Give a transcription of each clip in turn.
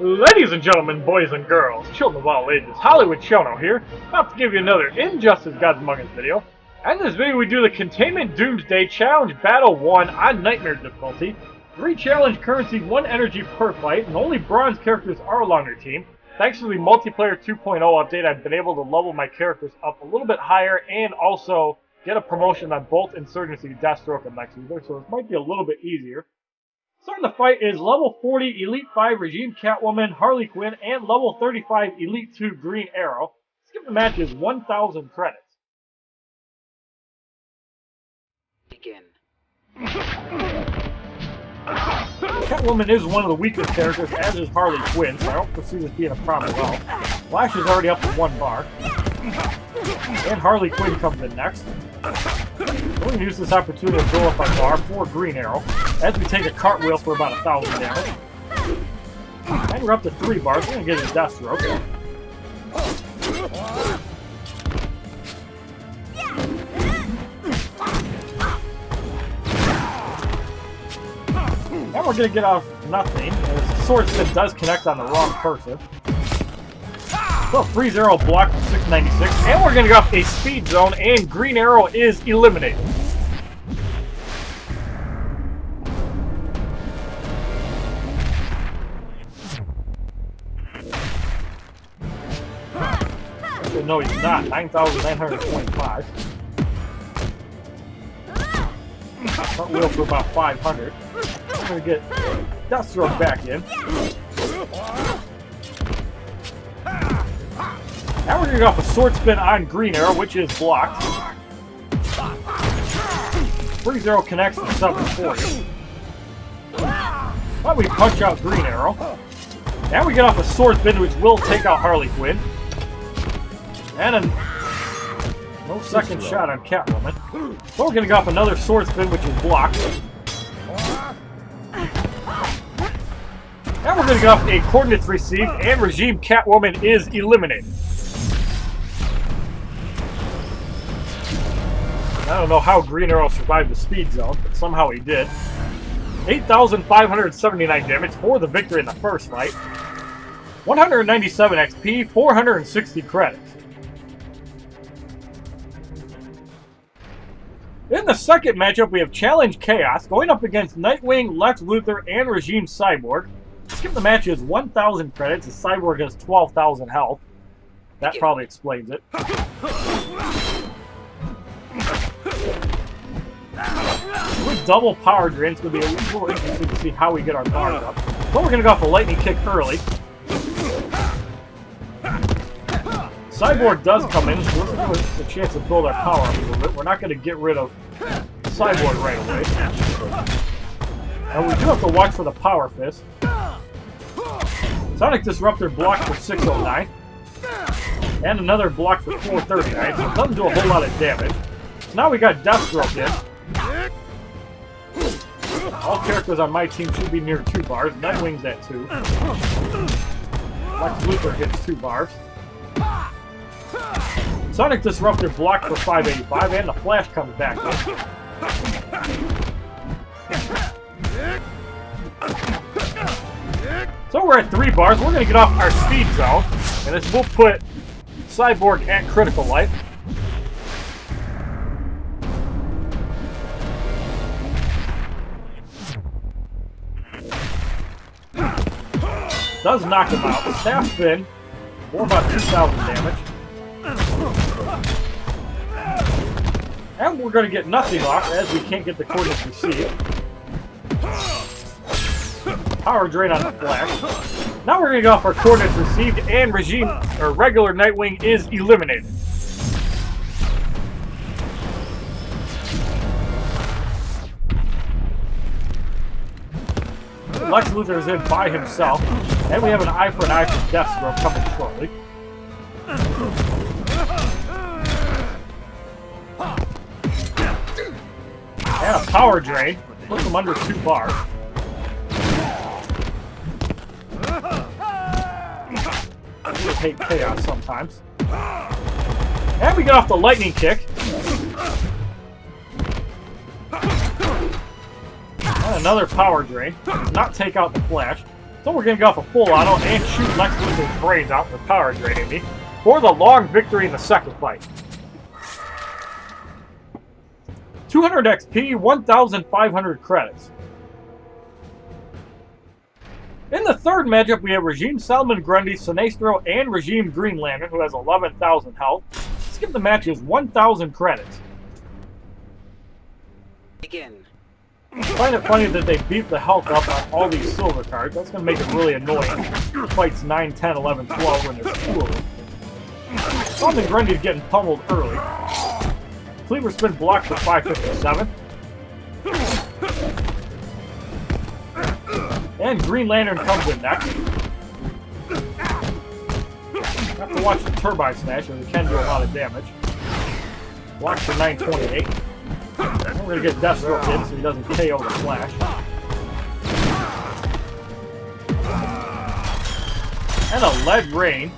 Ladies and gentlemen, boys and girls, children of all ages, HollywoodShono here, about to give you another Injustice Gods Among Us video. And in this video we do the Containment Doomsday Challenge Battle 1 on Nightmare difficulty. 3 challenge currency, 1 energy per fight, and only bronze characters are along your team. Thanks to the Multiplayer 2.0 update, I've been able to level my characters up a little bit higher and also get a promotion on both Insurgency Deathstroke and Lex Luthor, so this might be a little bit easier. Starting the fight is level 40 Elite 5 Regime Catwoman, Harley Quinn, and level 35 Elite 2 Green Arrow. Skip the match is 1,000 credits. Begin. Catwoman is one of the weakest characters, as is Harley Quinn, so I don't foresee this being a problem at all. Flash is already up to 1 bar. And Harley Quinn comes in next. We're going to use this opportunity to go up our bar for Green Arrow, as we take a cartwheel for about 1,000 damage. And we're up to 3 bars, we're going to get a Deathstroke. And we're going to get off nothing, as Sword Spin does connect on the wrong person. So, Freeze Arrow blocked for 696, and we're going to go off a Speed Zone, and Green Arrow is eliminated. Actually, no, he's not. 9,925. Cartwheel for about 500. We're going to get Deathstroke back in. Now we're going to go off a Sword Spin on Green Arrow, which is blocked. Freeze Arrow connects to 740. But we punch out Green Arrow. Now we get off a Sword Spin, which will take out Harley Quinn. And no second shot on Catwoman. So we're going to go off another Sword Spin, which is blocked. Now we're going to go off a Coordinates Received, and Regime Catwoman is eliminated. I don't know how Green Arrow survived the Speed Zone, but somehow he did. 8,579 damage for the victory in the first fight. 197 XP, 460 credits. In the second matchup, we have Challenge Chaos going up against Nightwing, Lex Luthor, and Regime Cyborg. Skip the match is 1,000 credits, as Cyborg has 12,000 health. That probably explains it. With double power drain, it's going to be a little interesting to see how we get our bars up. But we're going to go off a lightning kick early. Cyborg does come in, so we're going to give us a chance to build our power up a little bit. We're not going to get rid of Cyborg right away. And we do have to watch for the Power Fist. Sonic Disruptor blocked for 609. And another block for 439, so it doesn't do a whole lot of damage. So now we got Deathstroke in. All characters on my team should be near 2 bars. Nightwing's at 2. Lex Luthor hits 2 bars. Sonic Disruptor blocked for 585, and the Flash comes back in. So we're at 3 bars. We're going to get off our Speed Zone, and this will put Cyborg at critical life. Does knock him out. Staff Spin for about 2,000 damage. And we're going to get nothing off, as we can't get the Coordinates Received. Power Drain on the Flash. Now we're going to go off our Coordinates Received, and Regime, or regular Nightwing, is eliminated. Lex Luthor is in by himself, and we have an eye for an eye from Deathstroke coming shortly. And a Power Drain, puts him under 2 bars. I just hate chaos sometimes. And we get off the lightning kick. And another power drain. Does not take out the Flash. So we're going to go off a full auto and shoot Lex Luthor's brains out for power draining me for the long victory in the second fight. 200 XP, 1,500 credits. In the third matchup, we have Regime Salmon Grundy, Sinestro, and Regime Green Lantern, who has 11,000 health. Skip the matches, 1,000 credits. Begin. I find it funny that they beat the health up on all these silver cards. That's going to make it really annoying. Fights 9, 10, 11, 12 when there's 2 of them. Salmon Grundy's getting pummeled early. Cleaver Spin blocked for 557. And Green Lantern comes in next. Have to watch the Turbine Smash, as it can do a lot of damage. Blocks for 928. And we're going to get Deathstroke in so he doesn't KO the Flash. And a Lead Rain.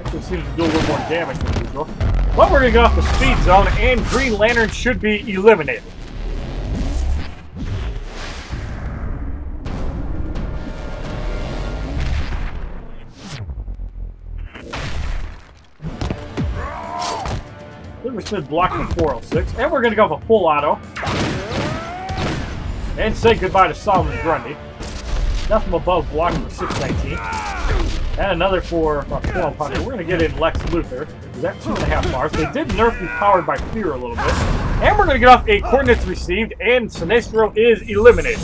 Actually seems to do a little more damage than usual. But we're going to get off the Speed Zone, and Green Lantern should be eliminated. Cleaver Spin blocked for 406, and we're going to go with a full auto. And say goodbye to Salmon Grundy. Death from Above blocked for 619. And another for 1200. We're going to get in Lex Luthor. He's at 2.5 bars. They did nerf the Powered by Fear a little bit. And we're going to get off a Coordinates Received, and Sinestro is eliminated.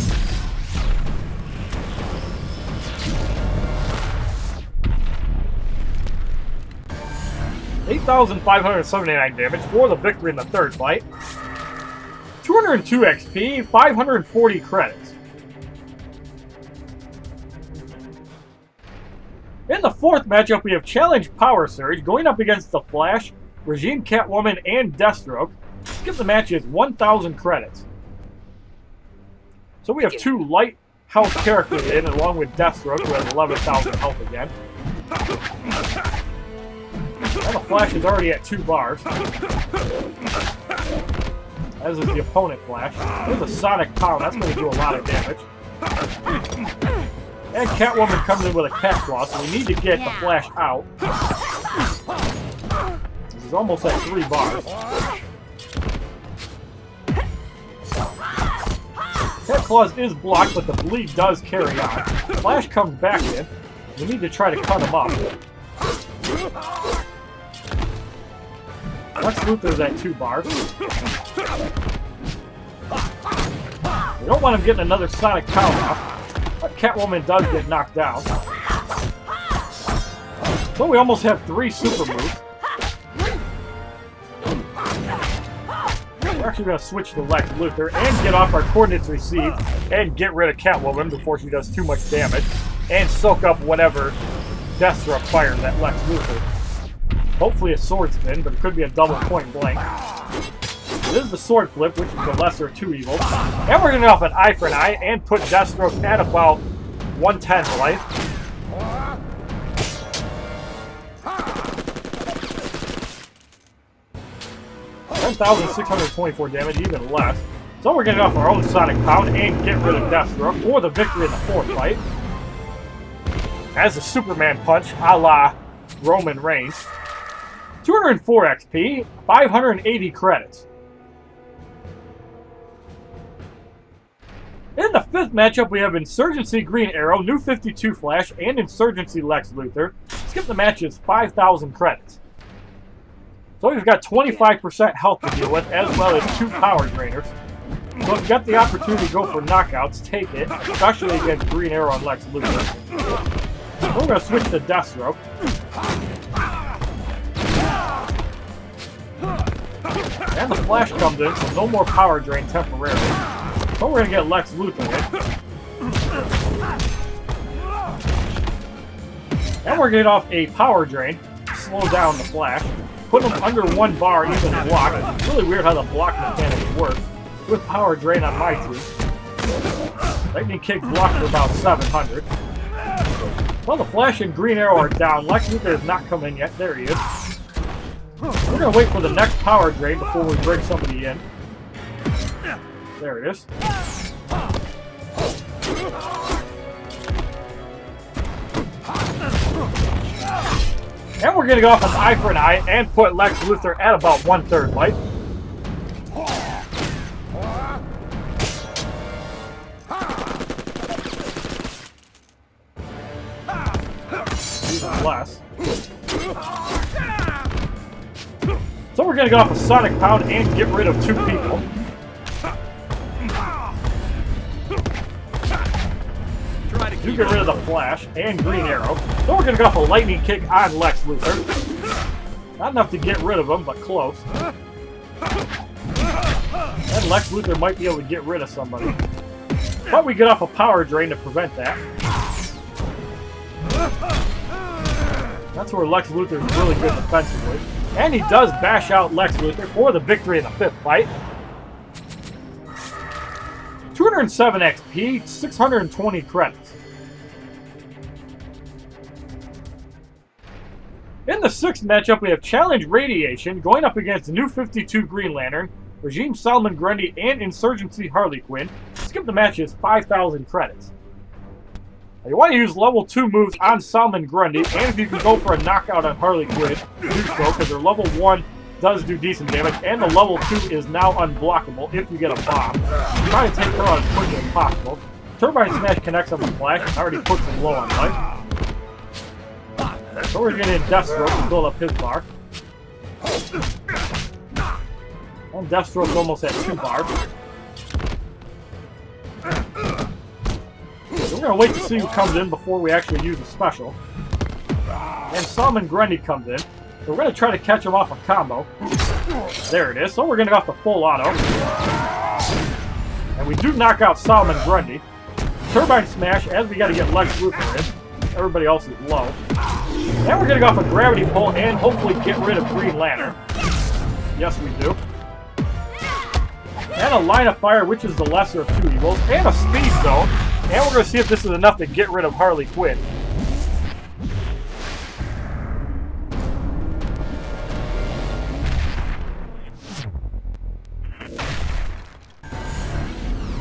$8,579 damage for the victory in the third fight. 202 XP, 540 credits. In the fourth matchup, we have Challenge Power Surge going up against the Flash, Regime Catwoman, and Deathstroke. Skip the matches, 1,000 credits. So we have 2 light health characters in, along with Deathstroke, who has 11,000 health again. And the Flash is already at 2 bars. As is the opponent Flash. There's a Sonic Pound, that's going to do a lot of damage. And Catwoman comes in with a Cat Claw, so we need to get the Flash out. This is almost at 3 bars. Cat Claws is blocked, but the bleed does carry on. Flash comes back in. We need to try to cut him up. Lex Luthor's at 2 bars. We don't want him getting another Sonic Pound off. But Catwoman does get knocked down. So we almost have 3 super moves. We're actually going to switch to Lex Luthor and get off our Coordinates Received and get rid of Catwoman before she does too much damage. And soak up whatever Deathstroke fires at Lex Luthor. Hopefully a sword spin, but it could be a double point blank. This is the sword flip, which is the lesser of 2 evils. And we're going to go off an eye for an eye and put Deathstroke at about 110 life. $10,624 damage, even less. So we're going to go off our own Sonic Pound and get rid of Deathstroke for the victory in the fourth fight. As a Superman punch, a la Roman Reigns. 204 XP, 580 credits. In the fifth matchup, we have Insurgency Green Arrow, New 52 Flash, and Insurgency Lex Luthor. Skip the matches, 5,000 credits. So we've got 25% health to deal with, as well as 2 power drainers. So if you've got the opportunity to go for knockouts, take it, especially against Green Arrow and Lex Luthor. So we're going to switch to Deathstroke. And the Flash comes in, so no more power drain temporarily. So we're going to get Lex Luthor in. And we're going to get off a power drain to slow down the Flash. Put him under 1 bar, even block. It's really weird how the block mechanics work. With power drain on my team. Lightning Kick blocked for about 700. Well, the Flash and Green Arrow are down. Lex Luthor has not come in yet. There he is. We're going to wait for the next power drain before we bring somebody in. There it is. And we're going to go off an eye for an eye and put Lex Luthor at about 1/3 life. Even less. So we're going to go off a Sonic Pound and get rid of 2 people. You get rid of the Flash and Green Arrow. So we're going to go off a Lightning Kick on Lex Luthor. Not enough to get rid of him, but close. And Lex Luthor might be able to get rid of somebody. But we get off a Power Drain to prevent that. That's where Lex Luthor is really good defensively. And he does bash out Lex Luthor for the victory in the 5th fight. 207 XP, 620 credits. In the 6th matchup, we have Challenge Radiation going up against New 52 Green Lantern, Regime Solomon Grundy, and Insurgency Harley Quinn. Skip the match is 5,000 credits. Now, you want to use level 2 moves on Solomon Grundy, and if you can go for a knockout on Harley Quinn, do so, because their level 1 does do decent damage, and the level 2 is now unblockable if you get a bomb. Try to take her out as quickly as possible. Turbine Smash connects on the Flash and already puts him low on life. So we're getting in Deathstroke to build up his bar. And Deathstroke's almost at 2 bars. So we're going to wait to see who comes in before we actually use a special. And Solomon Grundy comes in. So we're going to try to catch him off a combo. There it is. So we're going to go off the full auto. And we do knock out Solomon Grundy. Turbine Smash, as we got to get Lex Luthor in. Everybody else is low. And we're going to go off a Gravity Pull and hopefully get rid of Green Lantern. Yes, we do. And a Line of Fire, which is the lesser of 2 evils. And a Speed Zone. And we're going to see if this is enough to get rid of Harley Quinn.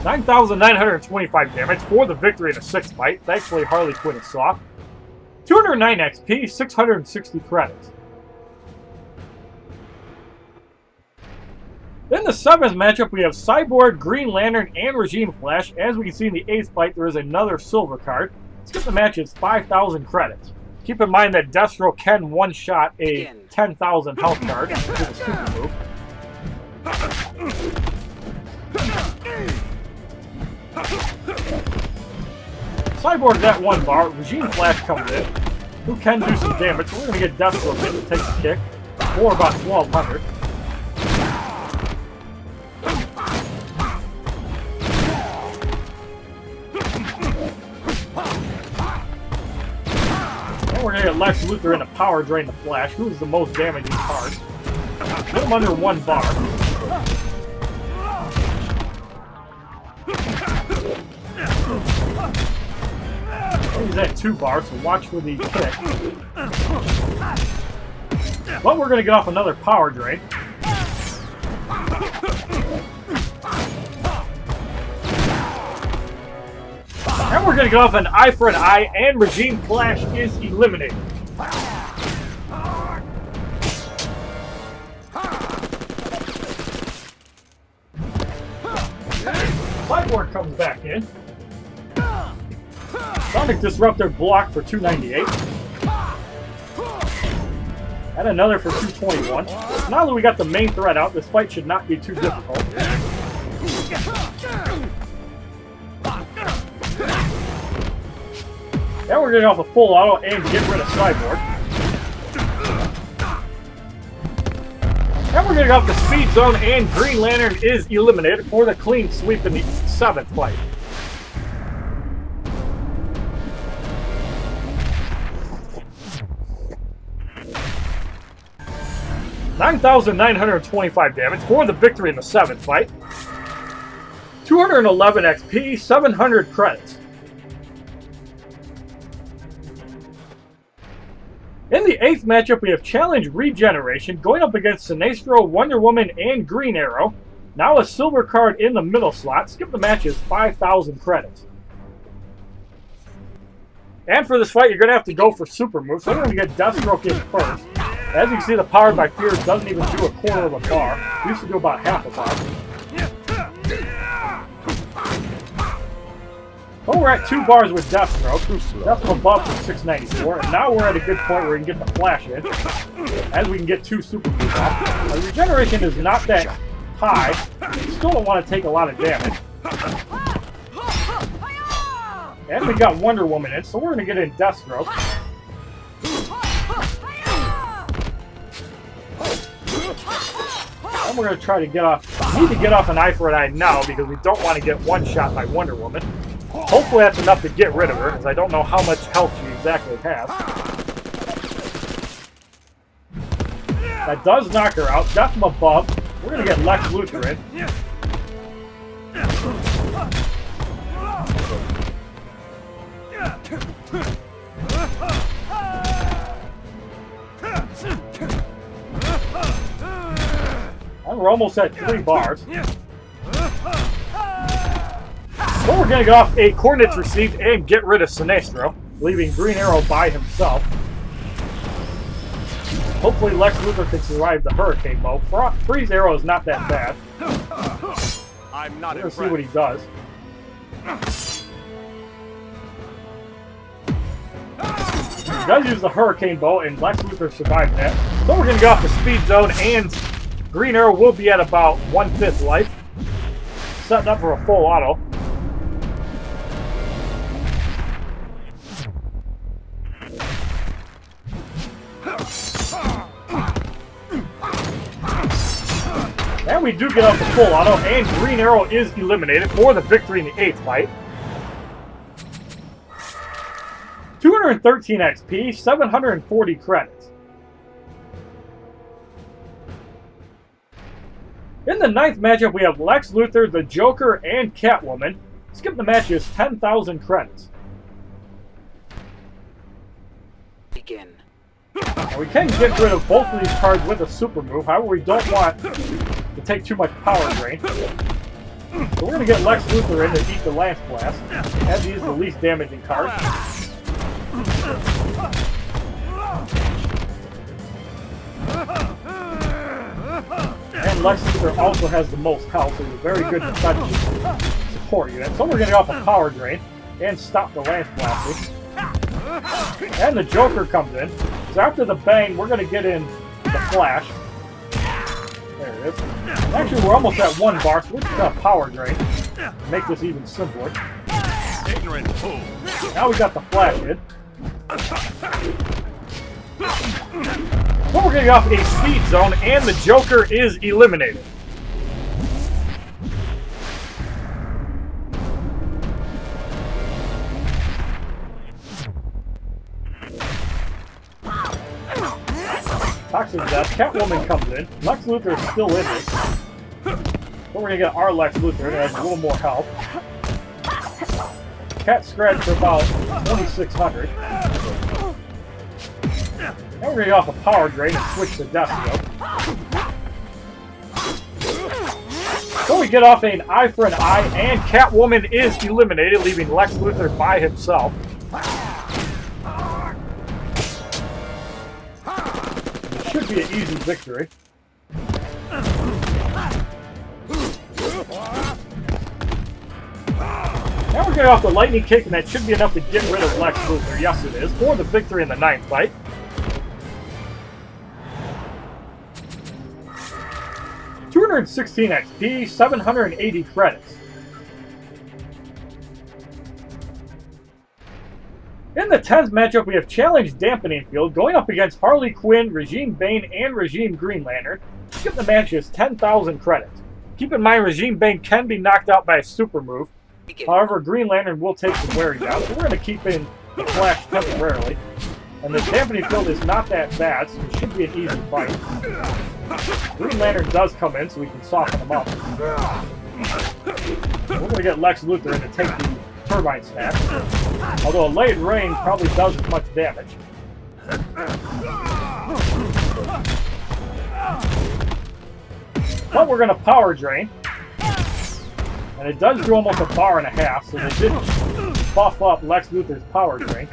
$9,925 damage for the victory in the 6th fight. Thankfully, Harley Quinn is soft. 209 XP, 660 credits. In the 7th matchup, we have Cyborg, Green Lantern, and Regime Flash. As we can see in the 8th fight, there is another silver card. Skip the match is 5,000 credits. Keep in mind that Deathstroke can one-shot a 10,000 health card with a super move. Cyborg's at 1 bar. Regime Flash comes in, who can do some damage. So we're going to get Deathstroke in to take the kick for about 1,200. And we're going to get Lex Luthor in to Power Drain the Flash, who is the most damaging card. Put him under 1 bar. He's at 2 bars, so watch for the kick. But we're going to get off another Power Drain. And we're going to get off an eye for an eye, and Regime Flash is eliminated. Cyborg comes back in. Sonic Disruptor block for 298. And another for 221. Now that we got the main threat out, this fight should not be too difficult. And we're getting off a full auto and get rid of Cyborg. And we're getting off the Speed Zone, and Green Lantern is eliminated for the clean sweep in the 7th fight. $9,925 damage for the victory in the 7th fight. 211 XP, 700 credits. In the 8th matchup, we have Challenge Regeneration going up against Sinestro, Wonder Woman, and Green Arrow. Now a silver card in the middle slot. Skip the match is 5,000 credits. And for this fight, you're going to have to go for super moves. So I'm going to get Deathstroke in first. As you can see, the Powered by Fear doesn't even do a quarter of a bar. It used to do about half a bar. So we're at 2 bars with Deathstroke. That's above for 694. And now we're at a good point where we can get the flash in. As we can get 2 super moves off. Our regeneration is not that high. We still don't want to take a lot of damage. And we got Wonder Woman in, so we're going to get in Deathstroke. And we're going to try to get off. We need to get off an eye for an eye now because we don't want to get one shot by Wonder Woman. Hopefully that's enough to get rid of her, because I don't know how much health she exactly has. That does knock her out. Death from above. We're going to get Lex Luthor in. And we're almost at 3 bars. So we're going to get off a coordinates received and get rid of Sinestro, leaving Green Arrow by himself. Hopefully Lex Luthor can survive the Hurricane Bow. Freeze Arrow is not that bad. I'm not We're going to see what he does. He does use the Hurricane Bow, and Lex Luthor survived that. So we're going to get off the Speed Zone, and Green Arrow will be at about 1/5 life. Setting up for a full auto. And we do get off the full auto, and Green Arrow is eliminated for the victory in the 8th fight. 213 XP, 740 credits. In the 9th matchup, we have Lex Luthor, the Joker, and Catwoman. Skip the match is 10,000 credits. Begin. Now we can get rid of both of these cards with a super move, however we don't want to take too much power drain. So we're going to get Lex Luthor in to eat the Lance Blast, as he is the least damaging card. And Lex Luthor also has the most health, so he's a very good defensive support unit. So we're going to go off a power drain and stop the Lance Blasting. And the Joker comes in. So after the bang, we're going to get in the flash. There it is. Actually, we're almost at 1 bar, so we're just going to power drain to make this even simpler. Ignorant fool. Now we got the flash in. So we're going to get off a speed zone, and the Joker is eliminated. Toxic Death. Catwoman comes in. Lex Luthor is still in it. So we're going to get our Lex Luthor, that has a little more health. Cat Scratch for about 2,600. Now we're going to get off a power drain and switch to Deathstroke. So we get off an eye for an eye, and Catwoman is eliminated, leaving Lex Luthor by himself. It should be an easy victory. Now we're getting off the lightning kick, and that should be enough to get rid of Lex Luthor. Yes, it is, for the victory in the 9th fight. $216 XP, 780 credits. In the 10th matchup, we have Challenge Dampening Field going up against Harley Quinn, Regime Bane, and Regime Green Lantern. Skip the match is 10,000 credits. Keep in mind, Regime Bane can be knocked out by a super move. However, Green Lantern will take some wearing down, so we're going to keep in the Flash temporarily. And the Dampening Field is not that bad, so it should be an easy fight. Green Lantern does come in, so we can soften him up. We're going to get Lex Luthor in to take the Turbine Snap. Although a late rain probably does as much damage. But we're going to Power Drain. And it does do almost a bar and a half, so they did buff up Lex Luthor's Power Drain.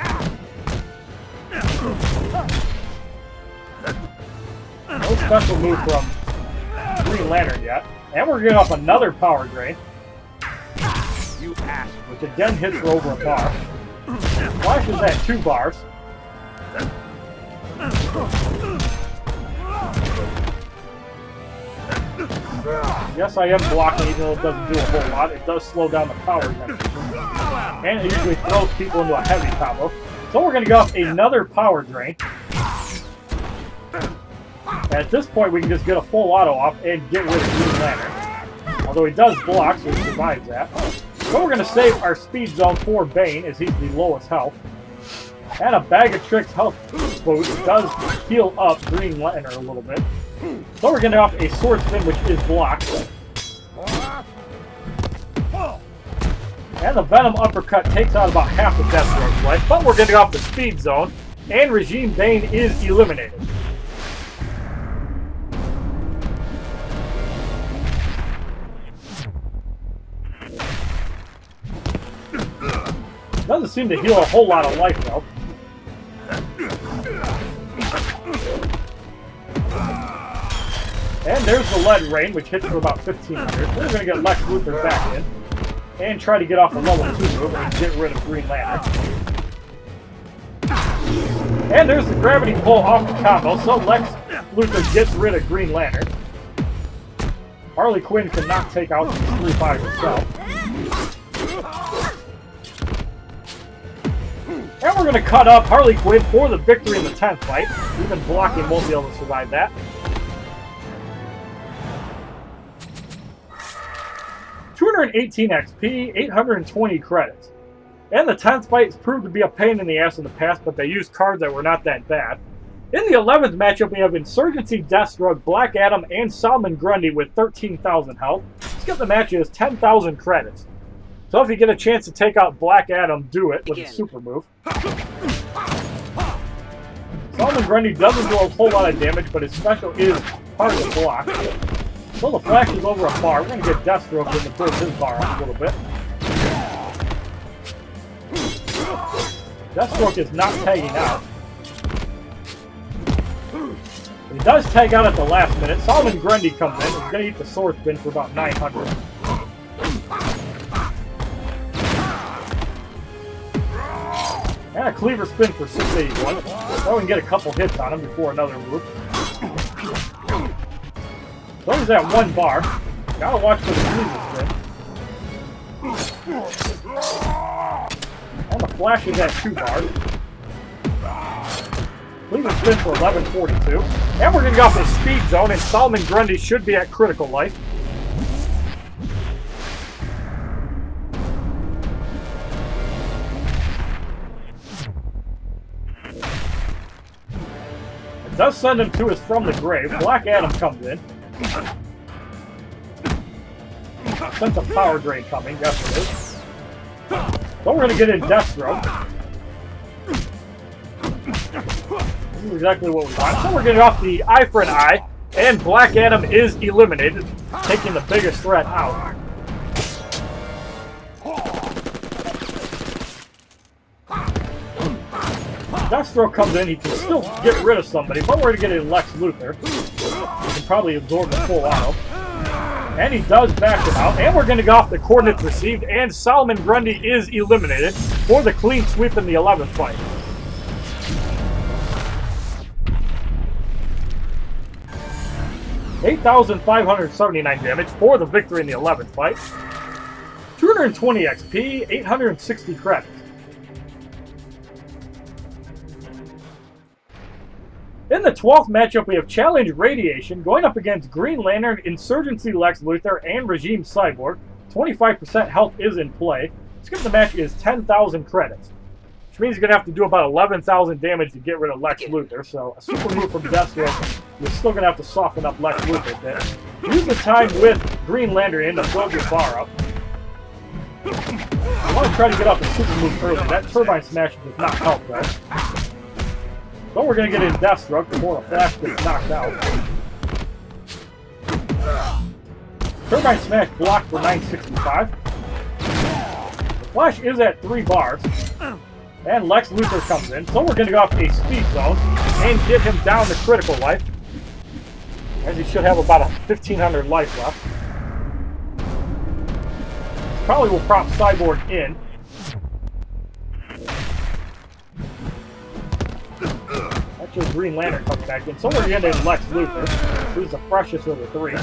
No special move from Green Lantern yet. And we're getting off another power drain. You ass. Which again hits her over a bar. Flash is at 2 bars. Yes, I am blocking, even though it doesn't do a whole lot. It does slow down the power generation. And it usually throws people into a heavy combo. So we're going to go off another power drain. At this point, we can just get a full auto off and get rid of Green Lantern. Although he does block, so he survives that. So we're going to save our speed zone for Bane, as he's the lowest health. And a Bag of Tricks health boost does heal up Green Lantern a little bit. So we're going to go off a sword spin, which is blocked. And the Venom uppercut takes out about half the Deathstroke's life, but we're going to go off the speed zone, and Regime Bane is eliminated. Doesn't seem to heal a whole lot of life, though. And there's the lead rain, which hits for about 1,500. We're going to get Lex Luthor back in and try to get off a level 2 move and get rid of Green Lantern. And there's the gravity pull off the combo, so Lex Luthor gets rid of Green Lantern. Harley Quinn cannot take out these 3 by herself. And we're going to cut up Harley Quinn for the victory in the 10th fight. Even blocking won't be able to survive that. $218 XP, 820 credits. And the 10th fight proved to be a pain in the ass in the past, but they used cards that were not that bad. In the 11th matchup, we have Insurgency Deathstroke, Black Adam, and Solomon Grundy with 13,000 health. Skip the match is 10,000 credits. So if you get a chance to take out Black Adam, do it with a super move. Solomon Grundy doesn't do a whole lot of damage, but his special is hard to block. So the flash is over a bar. We're going to get Deathstroke in to pull his bar up a little bit. Deathstroke is not tagging out. He does tag out at the last minute. Solomon Grundy comes in. He's going to eat the sword spin for about 900. And a cleaver spin for 681. So we can get a couple hits on him before another move. So he's at 1 bar. Gotta watch for the cleaver spin. And the flash is at 2 bars. Cleaver spin for 1142. And we're gonna go off the speed zone, and Solomon Grundy should be at critical life. It does send him to his From the Grave. Black Adam comes in. Sense of power drain coming, yes it is. So we're gonna get in Deathstroke. This is exactly what we want. So we're getting off the eye for an eye, and Black Adam is eliminated, taking the biggest threat out. Deathstroke comes in, he can still get rid of somebody, but we're going to get in Lex Luthor. He can probably absorb the full auto. And he does back him out, and we're going to go off the coordinates received, and Solomon Grundy is eliminated for the clean sweep in the 11th fight. $8,579 damage for the victory in the 11th fight. 220 XP, 860 credits. In the 12th matchup, we have Challenge Radiation going up against Green Lantern, Insurgency Lex Luthor, and Regime Cyborg. 25% health is in play. Skip the match is 10,000 credits, which means you're going to have to do about 11,000 damage to get rid of Lex Luthor. So a super move from Deathstroke, you're still going to have to soften up Lex Luthor a bit. Use the time with Green Lantern in to build your bar up. You want to try to get off the super move early. That Turbine Smash does not help though. So we're going to get in Deathstroke before the Flash gets knocked out. Turbine Smash blocked for 965. The Flash is at 3 bars. And Lex Luthor comes in. So we're going to go off a speed zone and get him down to critical life. As he should have about 1,500 life left. Probably will prop Cyborg in. Actually, Green Lantern comes back in. Somewhere the end is Lex Luthor, who's the freshest of the three.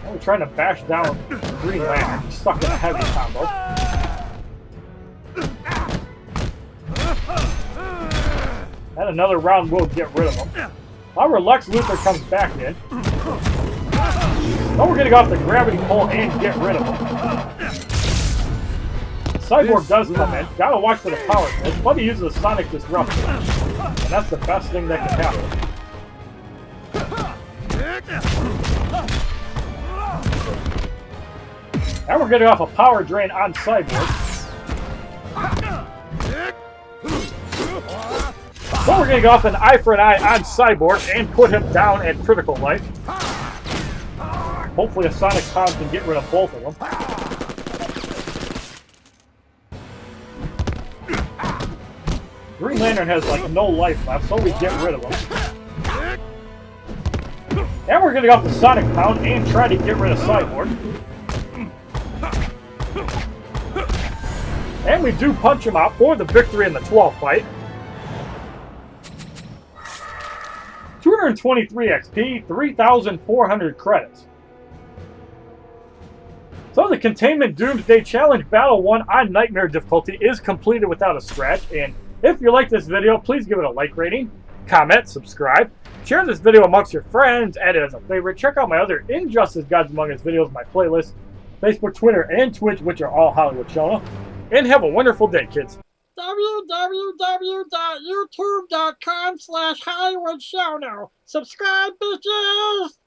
We're trying to bash down Green Lantern. He's stuck in a heavy combo. And another round will get rid of him. However, Lex Luthor comes back in. Now we're getting off the gravity pole and get rid of him. Cyborg does come in. Gotta watch for the power pulse, but he uses a sonic disruptor. And that's the best thing that can happen. And we're getting off a power drain on Cyborg. So we're getting off an eye for an eye on Cyborg and put him down at critical life. Hopefully a sonic pound can get rid of both of them. Green Lantern has like no life left, so we get rid of him. And we're getting off the sonic pound and try to get rid of Cyborg. And we do punch him out for the victory in the 12th fight. 223 XP, 3,400 credits. So the Containment Doomsday Challenge Battle 1 on Nightmare difficulty is completed without a scratch. And if you like this video, please give it a like rating, comment, subscribe, share this video amongst your friends, add it as a favorite. Check out my other Injustice Gods Among Us videos, my playlist, Facebook, Twitter, and Twitch, which are all HollywoodShono. And have a wonderful day, kids. www.youtube.com/HollywoodShono. Subscribe, bitches!